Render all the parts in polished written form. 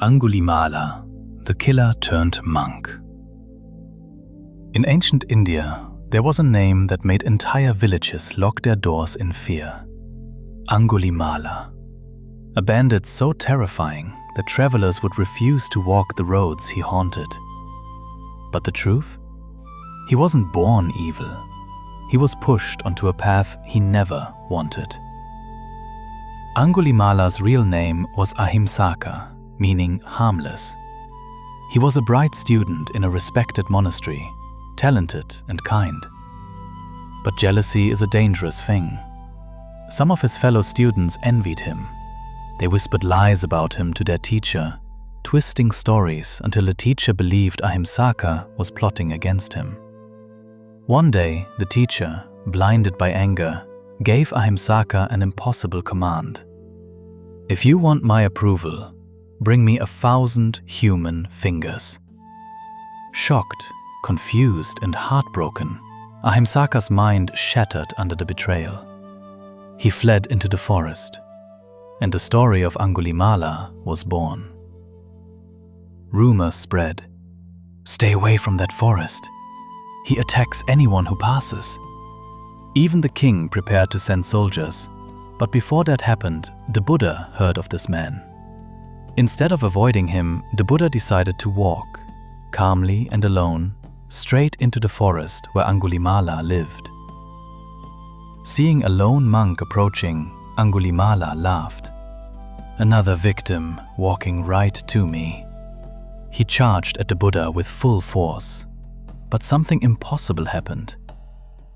Angulimala, the killer turned monk. In ancient India, there was a name that made entire villages lock their doors in fear. Angulimala. A bandit so terrifying that travelers would refuse to walk the roads he haunted. But the truth? He wasn't born evil. He was pushed onto a path he never wanted. Angulimala's real name was Ahimsaka, meaning harmless. He was a bright student in a respected monastery, talented and kind. But jealousy is a dangerous thing. Some of his fellow students envied him. They whispered lies about him to their teacher, twisting stories until the teacher believed Ahimsaka was plotting against him. One day, the teacher, blinded by anger, gave Ahimsaka an impossible command. "If you want my approval, bring me 1,000 human fingers." Shocked, confused and heartbroken, Ahimsaka's mind shattered under the betrayal. He fled into the forest, and the story of Angulimala was born. Rumors spread. "Stay away from that forest. He attacks anyone who passes." Even the king prepared to send soldiers, but before that happened, the Buddha heard of this man. Instead of avoiding him, the Buddha decided to walk, calmly and alone, straight into the forest where Angulimala lived. Seeing a lone monk approaching, Angulimala laughed. "Another victim walking right to me." He charged at the Buddha with full force. But something impossible happened.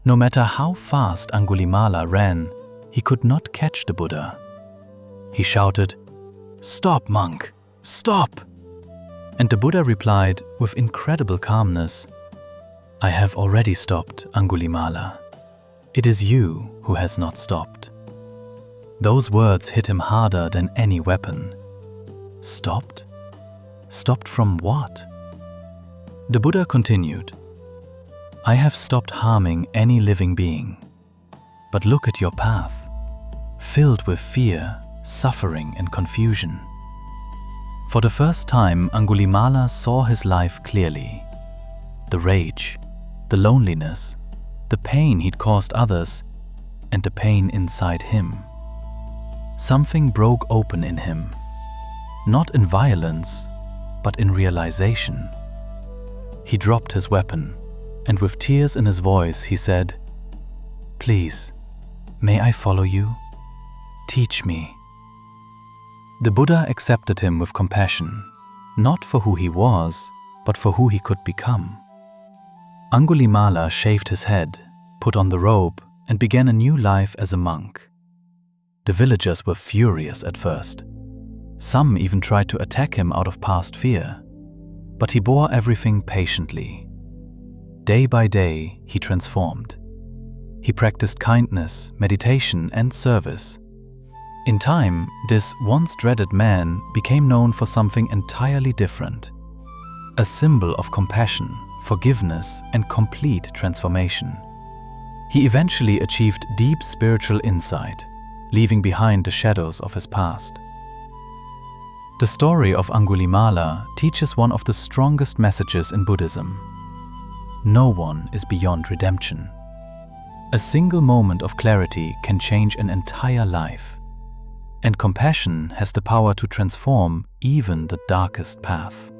No matter how fast Angulimala ran, he could not catch the Buddha. He shouted, "Stop, monk! Stop!" And the Buddha replied with incredible calmness, "I have already stopped, Angulimala. It is you who has not stopped." Those words hit him harder than any weapon. Stopped? Stopped from what? The Buddha continued, "I have stopped harming any living being. But look at your path, filled with fear, suffering and confusion." For the first time, Angulimala saw his life clearly. The rage, the loneliness, the pain he'd caused others, and the pain inside him. Something broke open in him, not in violence, but in realization. He dropped his weapon, and with tears in his voice he said, "Please, may I follow you? Teach me." The Buddha accepted him with compassion, not for who he was, but for who he could become. Angulimala shaved his head, put on the robe, and began a new life as a monk. The villagers were furious at first. Some even tried to attack him out of past fear, but he bore everything patiently. Day by day, he transformed. He practiced kindness, meditation, and service. In time, this once dreaded man became known for something entirely different. A symbol of compassion, forgiveness, and complete transformation. He eventually achieved deep spiritual insight, leaving behind the shadows of his past. The story of Angulimala teaches one of the strongest messages in Buddhism. No one is beyond redemption. A single moment of clarity can change an entire life. And compassion has the power to transform even the darkest path.